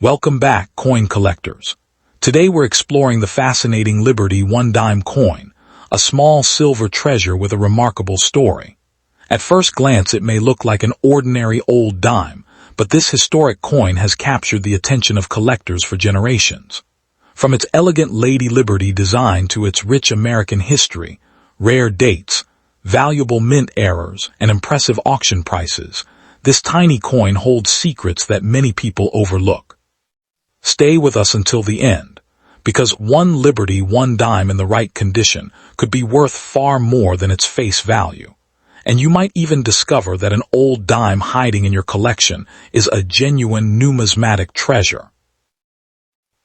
Welcome back, coin collectors. Today we're exploring the fascinating Liberty one-dime coin, a small silver treasure with a remarkable story. At first glance it may look like an ordinary old dime, but this historic coin has captured the attention of collectors for generations. From its elegant Lady Liberty design to its rich American history, rare dates, valuable mint errors, and impressive auction prices, this tiny coin holds secrets that many people overlook. Stay with us until the end, because one Liberty one dime in the right condition could be worth far more than its face value. And you might even discover that an old dime hiding in your collection is a genuine numismatic treasure.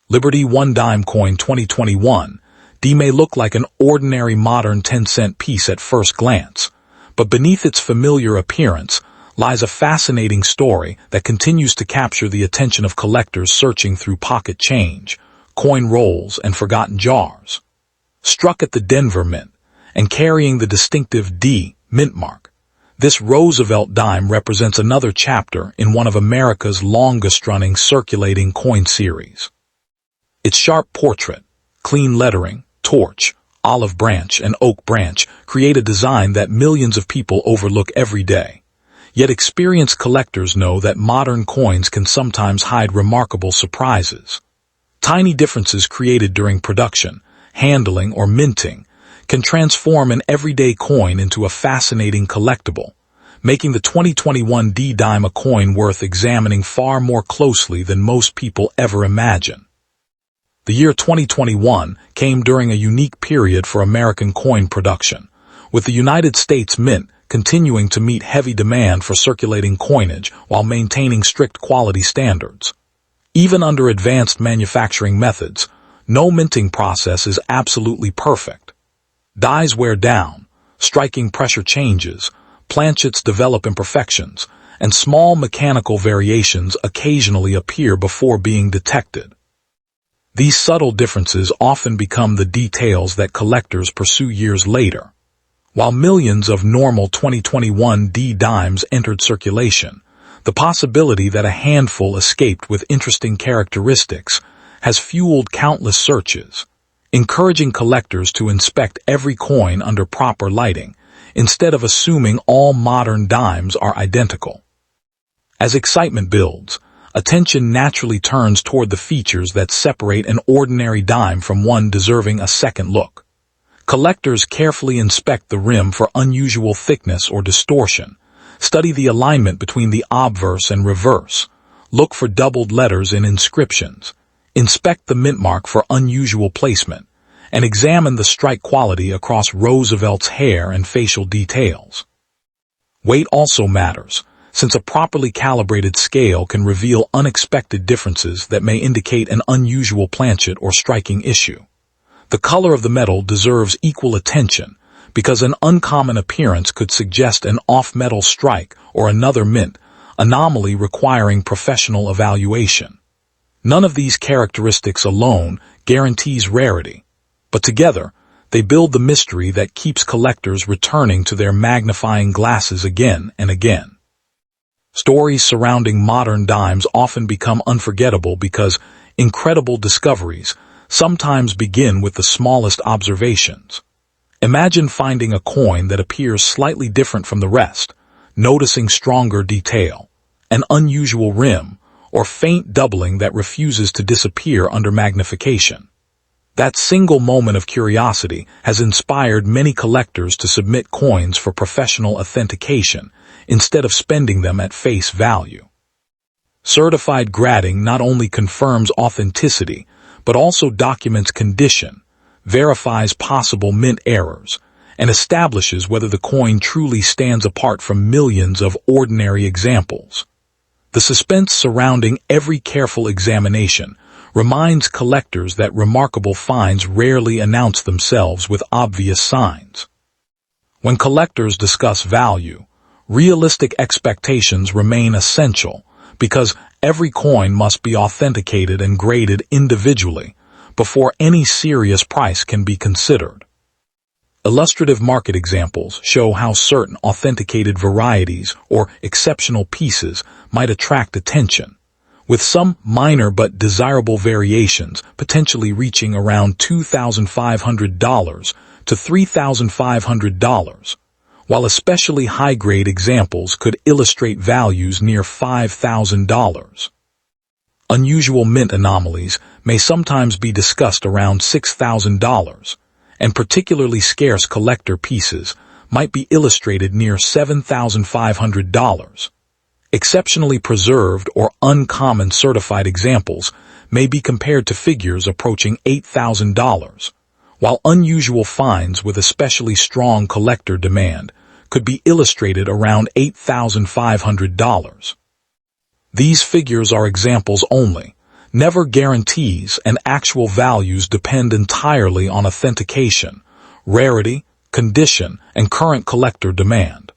Liberty one dime coin 2021 D may look like an ordinary modern 10-cent piece at first glance, but beneath its familiar appearance lies a fascinating story that continues to capture the attention of collectors searching through pocket change, coin rolls, and forgotten jars. Struck at the Denver Mint and carrying the distinctive D mint mark, this Roosevelt dime represents another chapter in one of America's longest-running circulating coin series. Its sharp portrait, clean lettering, torch, olive branch, and oak branch create a design that millions of people overlook every day. Yet experienced collectors know that modern coins can sometimes hide remarkable surprises. Tiny differences created during production, handling, or minting can transform an everyday coin into a fascinating collectible, making the 2021 D-dime a coin worth examining far more closely than most people ever imagine. The year 2021 came during a unique period for American coin production, with the United States Mint continuing to meet heavy demand for circulating coinage while maintaining strict quality standards. Even under advanced manufacturing methods, no minting process is absolutely perfect. Dies wear down, striking pressure changes, planchets develop imperfections, and small mechanical variations occasionally appear before being detected. These subtle differences often become the details that collectors pursue years later. While millions of normal 2021 D-dimes entered circulation, the possibility that a handful escaped with interesting characteristics has fueled countless searches, encouraging collectors to inspect every coin under proper lighting, instead of assuming all modern dimes are identical. As excitement builds, attention naturally turns toward the features that separate an ordinary dime from one deserving a second look. Collectors carefully inspect the rim for unusual thickness or distortion, study the alignment between the obverse and reverse, look for doubled letters in inscriptions, inspect the mint mark for unusual placement, and examine the strike quality across Roosevelt's hair and facial details. Weight also matters, since a properly calibrated scale can reveal unexpected differences that may indicate an unusual planchet or striking issue. The color of the metal deserves equal attention, because an uncommon appearance could suggest an off-metal strike or another mint anomaly requiring professional evaluation. None of these characteristics alone guarantees rarity, but together they build the mystery that keeps collectors returning to their magnifying glasses again and again. Stories surrounding modern dimes often become unforgettable because incredible discoveries sometimes begin with the smallest observations. Imagine finding a coin that appears slightly different from the rest, noticing stronger detail, an unusual rim, or faint doubling that refuses to disappear under magnification. That single moment of curiosity has inspired many collectors to submit coins for professional authentication instead of spending them at face value. Certified grading not only confirms authenticity, but also documents condition, verifies possible mint errors, and establishes whether the coin truly stands apart from millions of ordinary examples. The suspense surrounding every careful examination reminds collectors that remarkable finds rarely announce themselves with obvious signs. When collectors discuss value, realistic expectations remain essential, because every coin must be authenticated and graded individually before any serious price can be considered. Illustrative market examples show how certain authenticated varieties or exceptional pieces might attract attention, with some minor but desirable variations potentially reaching around $2,500 to $3,500, while especially high-grade examples could illustrate values near $5,000. Unusual mint anomalies may sometimes be discussed around $6,000, and particularly scarce collector pieces might be illustrated near $7,500. Exceptionally preserved or uncommon certified examples may be compared to figures approaching $8,000, while unusual finds with especially strong collector demand could be illustrated around $8,500. These figures are examples only, never guarantees, and actual values depend entirely on authentication, rarity, condition, and current collector demand.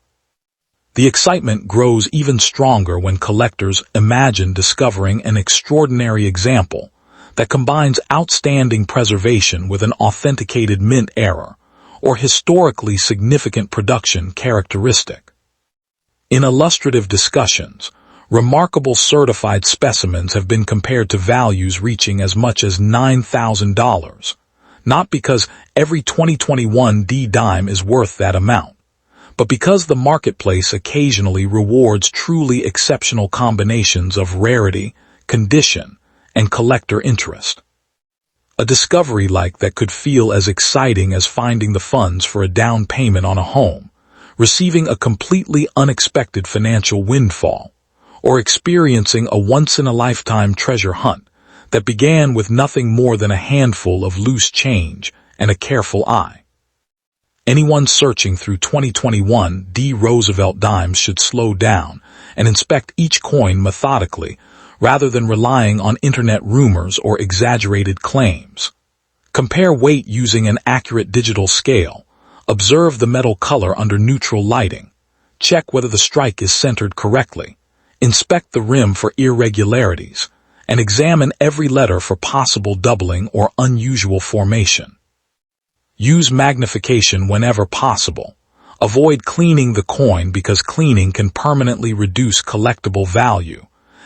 The excitement grows even stronger when collectors imagine discovering an extraordinary example that combines outstanding preservation with an authenticated mint error or historically significant production characteristic. In illustrative discussions, remarkable certified specimens have been compared to values reaching as much as $9,000, not because every 2021 D-dime is worth that amount, but because the marketplace occasionally rewards truly exceptional combinations of rarity, condition, and collector interest. A discovery like that could feel as exciting as finding the funds for a down payment on a home, receiving a completely unexpected financial windfall, or experiencing a once-in-a-lifetime treasure hunt that began with nothing more than a handful of loose change and a careful eye. Anyone searching through 2021 D. Roosevelt dimes should slow down and inspect each coin methodically rather than relying on internet rumors or exaggerated claims. Compare weight using an accurate digital scale, observe the metal color under neutral lighting, check whether the strike is centered correctly, inspect the rim for irregularities, and examine every letter for possible doubling or unusual formation. Use magnification whenever possible. Avoid cleaning the coin because cleaning can permanently reduce collectible value.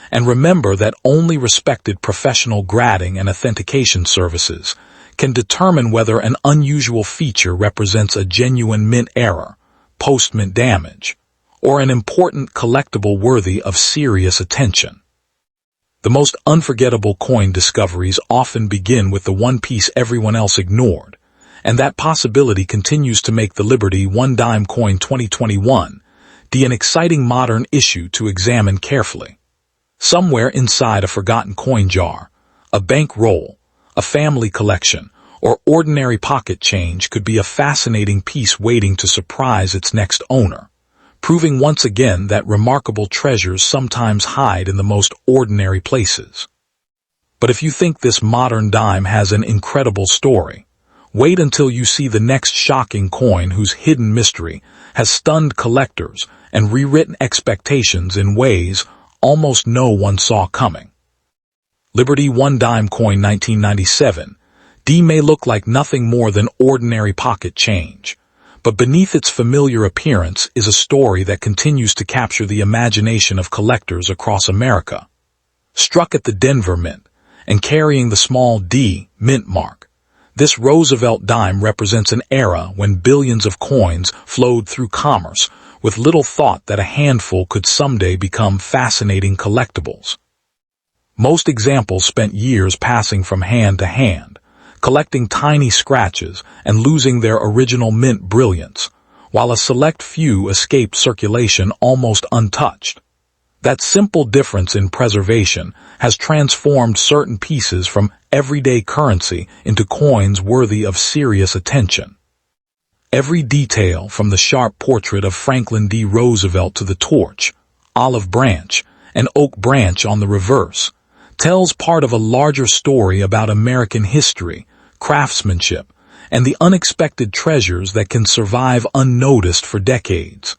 And remember that only respected professional grading and authentication services can determine whether an unusual feature represents a genuine mint error, post-mint damage, or an important collectible worthy of serious attention. The most unforgettable coin discoveries often begin with the one piece everyone else ignored, and that possibility continues to make the Liberty One Dime Coin 2021 D an exciting modern issue to examine carefully. Somewhere inside a forgotten coin jar, a bank roll, a family collection, or ordinary pocket change could be a fascinating piece waiting to surprise its next owner, proving once again that remarkable treasures sometimes hide in the most ordinary places. But if you think this modern dime has an incredible story, wait until you see the next shocking coin whose hidden mystery has stunned collectors and rewritten expectations in ways almost no one saw coming. Liberty One Dime Coin 1997 D may look like nothing more than ordinary pocket change, but beneath its familiar appearance is a story that continues to capture the imagination of collectors across America. Struck at the Denver Mint and carrying the small D mint mark, this Roosevelt dime represents an era when billions of coins flowed through commerce with little thought that a handful could someday become fascinating collectibles. Most examples spent years passing from hand to hand, collecting tiny scratches and losing their original mint brilliance, while a select few escaped circulation almost untouched. That simple difference in preservation has transformed certain pieces from everyday currency into coins worthy of serious attention. Every detail, from the sharp portrait of Franklin D. Roosevelt to the torch, olive branch, and oak branch on the reverse, tells part of a larger story about American history, craftsmanship, and the unexpected treasures that can survive unnoticed for decades.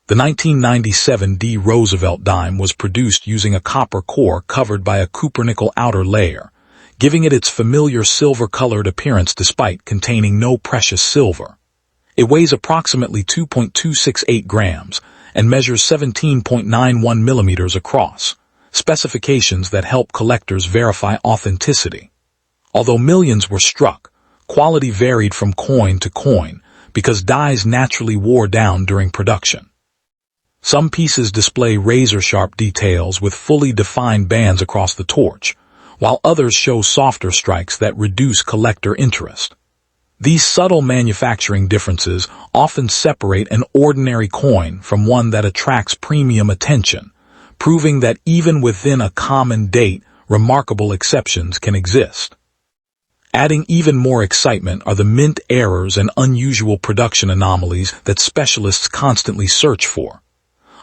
The 1997 D. Roosevelt dime was produced using a copper core covered by a cupronickel outer layer, giving it its familiar silver-colored appearance despite containing no precious silver. It weighs approximately 2.268 grams and measures 17.91 millimeters across, specifications that help collectors verify authenticity. Although millions were struck, quality varied from coin to coin because dies naturally wore down during production. Some pieces display razor-sharp details with fully defined bands across the torch, while others show softer strikes that reduce collector interest. These subtle manufacturing differences often separate an ordinary coin from one that attracts premium attention, proving that even within a common date, remarkable exceptions can exist. Adding even more excitement are the mint errors and unusual production anomalies that specialists constantly search for.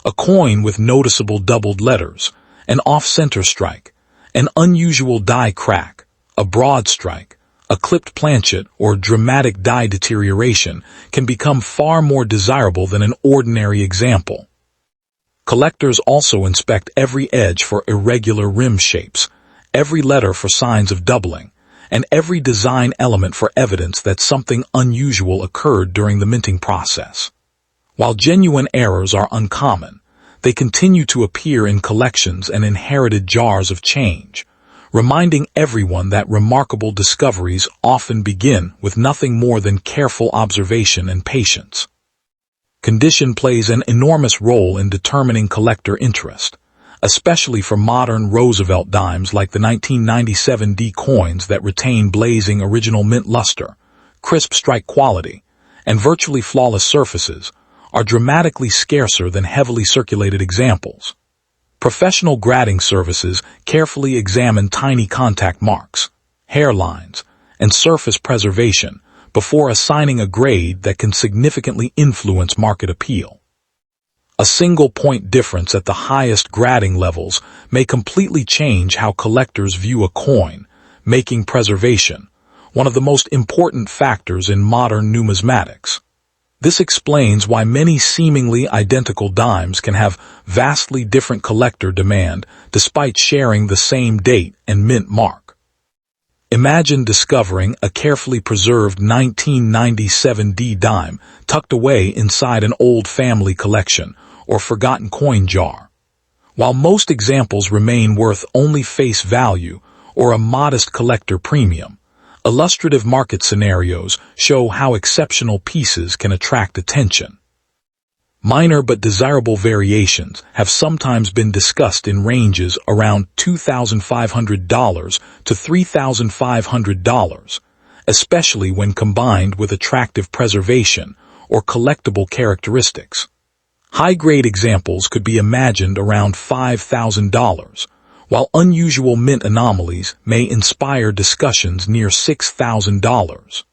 A coin with noticeable doubled letters, an off-center strike, an unusual die crack, a broad strike, a clipped planchet, or dramatic die deterioration can become far more desirable than an ordinary example. Collectors also inspect every edge for irregular rim shapes, every letter for signs of doubling, and every design element for evidence that something unusual occurred during the minting process. While genuine errors are uncommon, they continue to appear in collections and inherited jars of change, reminding everyone that remarkable discoveries often begin with nothing more than careful observation and patience. Condition plays an enormous role in determining collector interest, especially for modern Roosevelt dimes like the 1997 D coins that retain blazing original mint luster, crisp strike quality, and virtually flawless surfaces, are dramatically scarcer than heavily circulated examples. Professional grading services carefully examine tiny contact marks, hairlines, and surface preservation before assigning a grade that can significantly influence market appeal. A single point difference at the highest grading levels may completely change how collectors view a coin, making preservation one of the most important factors in modern numismatics. This explains why many seemingly identical dimes can have vastly different collector demand despite sharing the same date and mint mark. Imagine discovering a carefully preserved 1997 D dime tucked away inside an old family collection or forgotten coin jar. While most examples remain worth only face value or a modest collector premium, illustrative market scenarios show how exceptional pieces can attract attention. Minor but desirable variations have sometimes been discussed in ranges around $2,500 to $3,500, especially when combined with attractive preservation or collectible characteristics. High-grade examples could be imagined around $5,000, while unusual mint anomalies may inspire discussions near $6,000.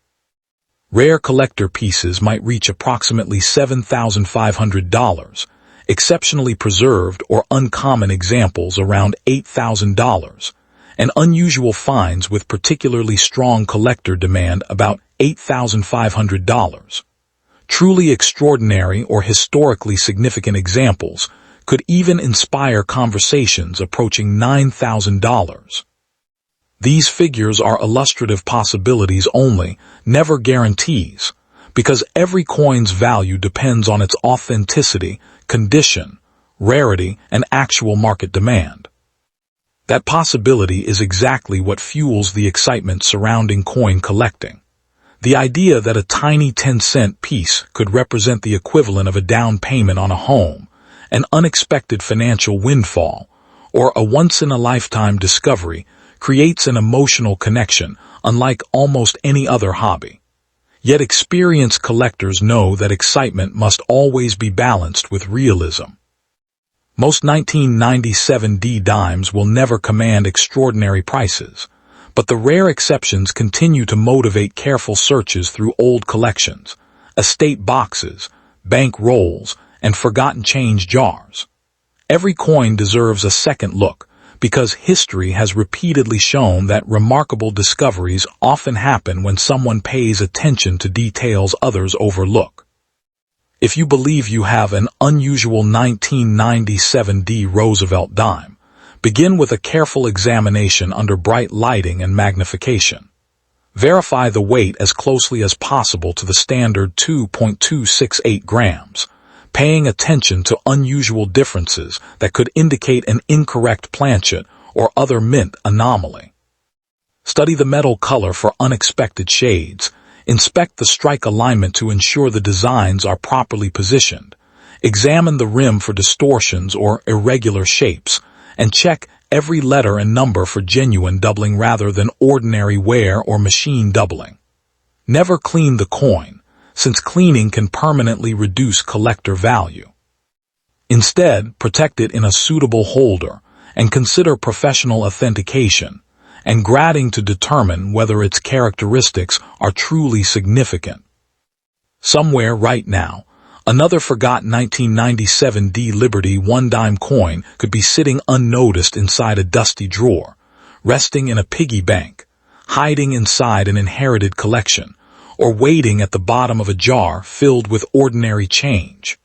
Rare collector pieces might reach approximately $7,500, exceptionally preserved or uncommon examples around $8,000, and unusual finds with particularly strong collector demand about $8,500. Truly extraordinary or historically significant examples could even inspire conversations approaching $9,000. These figures are illustrative possibilities only, never guarantees, because every coin's value depends on its authenticity, condition, rarity, and actual market demand. That possibility is exactly what fuels the excitement surrounding coin collecting. The idea that a tiny 10-cent piece could represent the equivalent of a down payment on a home, an unexpected financial windfall, or a once-in-a-lifetime discovery creates an emotional connection unlike almost any other hobby. Yet experienced collectors know that excitement must always be balanced with realism. Most 1997 D dimes will never command extraordinary prices, but the rare exceptions continue to motivate careful searches through old collections, estate boxes, bank rolls, and forgotten change jars. Every coin deserves a second look, because history has repeatedly shown that remarkable discoveries often happen when someone pays attention to details others overlook. If you believe you have an unusual 1997 D Roosevelt dime, begin with a careful examination under bright lighting and magnification. Verify the weight as closely as possible to the standard 2.268 grams, paying attention to unusual differences that could indicate an incorrect planchet or other mint anomaly. Study the metal color for unexpected shades. Inspect the strike alignment to ensure the designs are properly positioned. Examine the rim for distortions or irregular shapes, and check every letter and number for genuine doubling rather than ordinary wear or machine doubling. Never clean the coin, since cleaning can permanently reduce collector value. Instead, protect it in a suitable holder and consider professional authentication and grading to determine whether its characteristics are truly significant. Somewhere right now, another forgotten 1997 D Liberty one-dime coin could be sitting unnoticed inside a dusty drawer, resting in a piggy bank, hiding inside an inherited collection, or waiting at the bottom of a jar filled with ordinary change.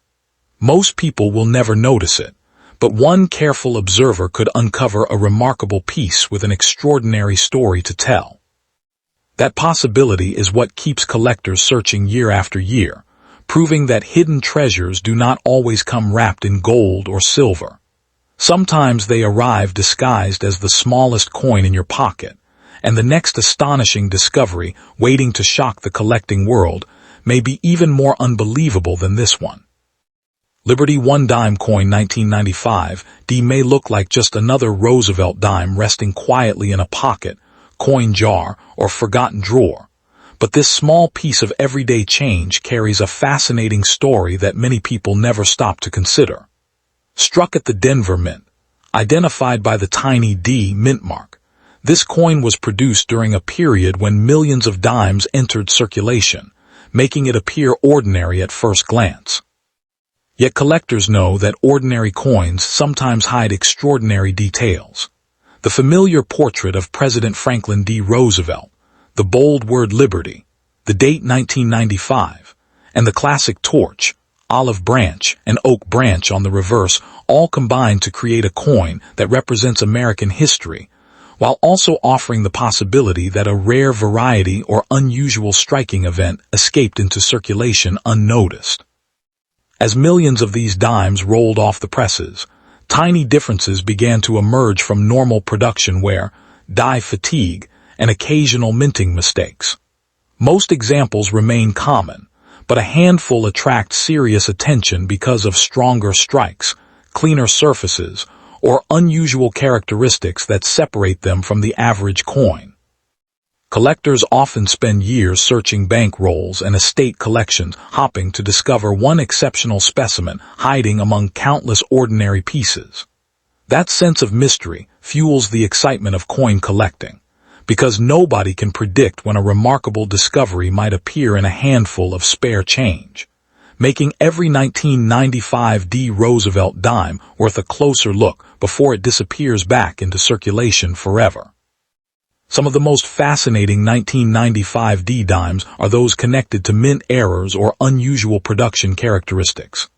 Most people will never notice it, but one careful observer could uncover a remarkable piece with an extraordinary story to tell. That possibility is what keeps collectors searching year after year, proving that hidden treasures do not always come wrapped in gold or silver. Sometimes they arrive disguised as the smallest coin in your pocket, and the next astonishing discovery waiting to shock the collecting world may be even more unbelievable than this one. Liberty one-dime coin 1995 D may look like just another Roosevelt dime resting quietly in a pocket, coin jar, or forgotten drawer. But this small piece of everyday change carries a fascinating story that many people never stop to consider. Struck at the Denver Mint, identified by the tiny D mint mark, this coin was produced during a period when millions of dimes entered circulation, making it appear ordinary at first glance. Yet collectors know that ordinary coins sometimes hide extraordinary details. The familiar portrait of President Franklin D. Roosevelt, the bold word Liberty, the date 1995, and the classic torch, olive branch, and oak branch on the reverse all combine to create a coin that represents American history, while also offering the possibility that a rare variety or unusual striking event escaped into circulation unnoticed. As millions of these dimes rolled off the presses, tiny differences began to emerge from normal production wear, die fatigue, and occasional minting mistakes. Most examples remain common, but a handful attract serious attention because of stronger strikes, cleaner surfaces, or unusual characteristics that separate them from the average coin. Collectors often spend years searching bank rolls and estate collections, hopping to discover one exceptional specimen hiding among countless ordinary pieces. That sense of mystery fuels the excitement of coin collecting, because nobody can predict when a remarkable discovery might appear in a handful of spare change, making every 1995 D Roosevelt dime worth a closer look before it disappears back into circulation forever. Some of the most fascinating 1995 D dimes are those connected to mint errors or unusual production characteristics.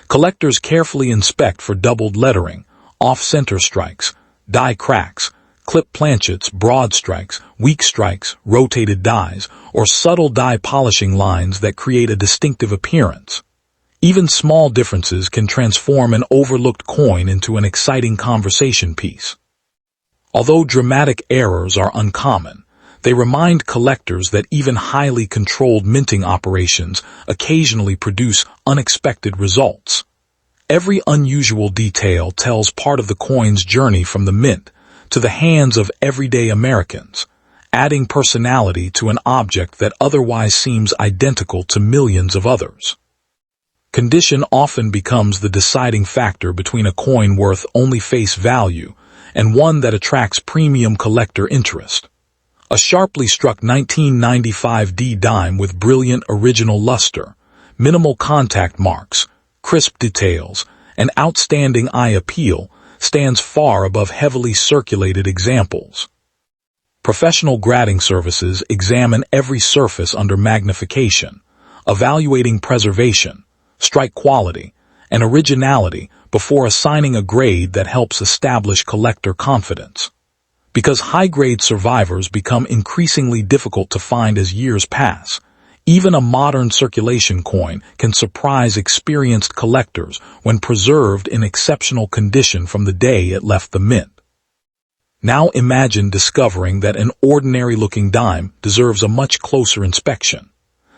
Collectors carefully inspect for doubled lettering, off-center strikes, die cracks, clip planchets, broad strikes, weak strikes, rotated dies, or subtle die polishing lines that create a distinctive appearance. Even small differences can transform an overlooked coin into an exciting conversation piece. Although dramatic errors are uncommon, they remind collectors that even highly controlled minting operations occasionally produce unexpected results. Every unusual detail tells part of the coin's journey from the mint to the hands of everyday Americans, adding personality to an object that otherwise seems identical to millions of others. Condition often becomes the deciding factor between a coin worth only face value and one that attracts premium collector interest. A sharply struck 1995 D dime with brilliant original luster, minimal contact marks, crisp details, and outstanding eye appeal stands far above heavily circulated examples. Professional grading services examine every surface under magnification, evaluating preservation, strike quality, and originality before assigning a grade that helps establish collector confidence. Because high-grade survivors become increasingly difficult to find as years pass, Even a modern circulation coin can surprise experienced collectors when preserved in exceptional condition from the day it left the mint. Now imagine discovering that an ordinary-looking dime deserves a much closer inspection.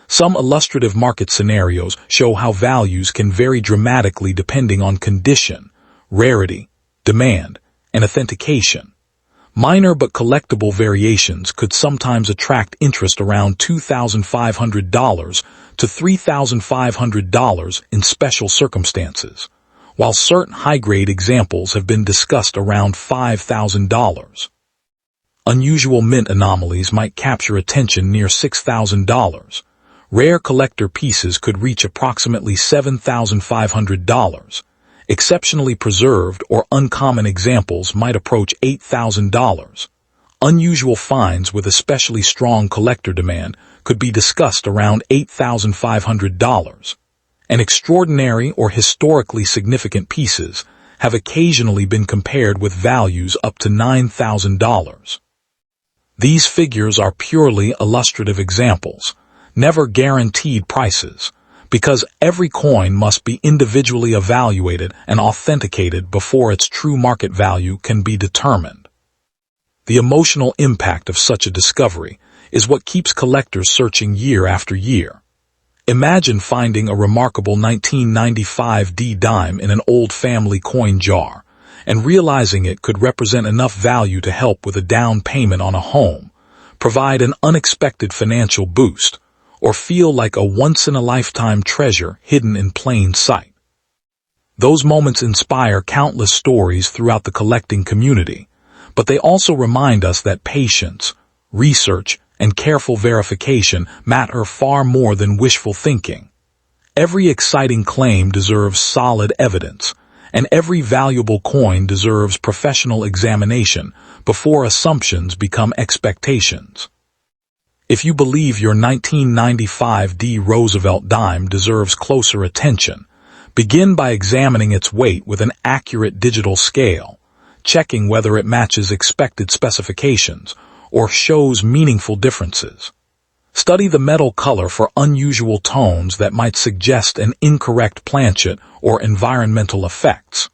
Some illustrative market scenarios show how values can vary dramatically depending on condition, rarity, demand, and authentication. Minor but collectible variations could sometimes attract interest around $2,500 to $3,500 in special circumstances, while certain high-grade examples have been discussed around $5,000. Unusual mint anomalies might capture attention near $6,000. Rare collector pieces could reach approximately $7,500. Exceptionally preserved or uncommon examples might approach $8,000. Unusual finds with especially strong collector demand could be discussed around $8,500. And extraordinary or historically significant pieces have occasionally been compared with values up to $9,000. These figures are purely illustrative examples, never guaranteed prices, because every coin must be individually evaluated and authenticated before its true market value can be determined. The emotional impact of such a discovery is what keeps collectors searching year after year. Imagine finding a remarkable 1995 D dime in an old family coin jar and realizing it could represent enough value to help with a down payment on a home, provide an unexpected financial boost, or feel like a once-in-a-lifetime treasure hidden in plain sight. Those moments inspire countless stories throughout the collecting community, but they also remind us that patience, research, and careful verification matter far more than wishful thinking. Every exciting claim deserves solid evidence, and every valuable coin deserves professional examination before assumptions become expectations. If you believe your 1995 D Roosevelt dime deserves closer attention, begin by examining its weight with an accurate digital scale, checking whether it matches expected specifications or shows meaningful differences. Study the metal color for unusual tones that might suggest an incorrect planchet or environmental effects.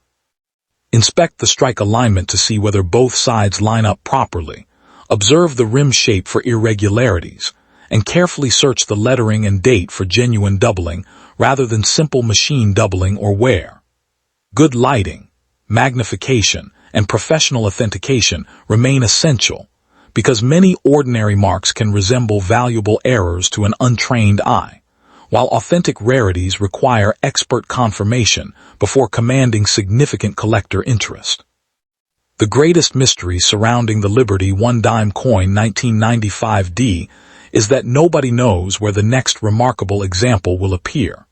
Inspect the strike alignment to see whether both sides line up properly. Observe the rim shape for irregularities, and carefully search the lettering and date for genuine doubling rather than simple machine doubling or wear. Good lighting, magnification, and professional authentication remain essential, because many ordinary marks can resemble valuable errors to an untrained eye, while authentic rarities require expert confirmation before commanding significant collector interest. The greatest mystery surrounding the Liberty one-dime coin 1995 D is that nobody knows where the next remarkable example will appear.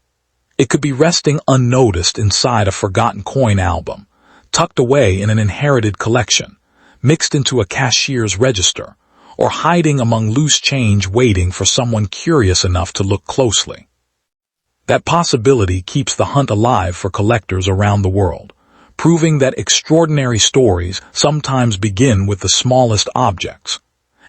It could be resting unnoticed inside a forgotten coin album, tucked away in an inherited collection, mixed into a cashier's register, or hiding among loose change waiting for someone curious enough to look closely. That possibility keeps the hunt alive for collectors around the world, proving that extraordinary stories sometimes begin with the smallest objects.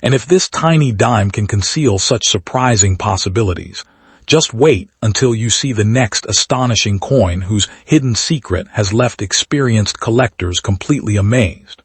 And if this tiny dime can conceal such surprising possibilities, just wait until you see the next astonishing coin whose hidden secret has left experienced collectors completely amazed.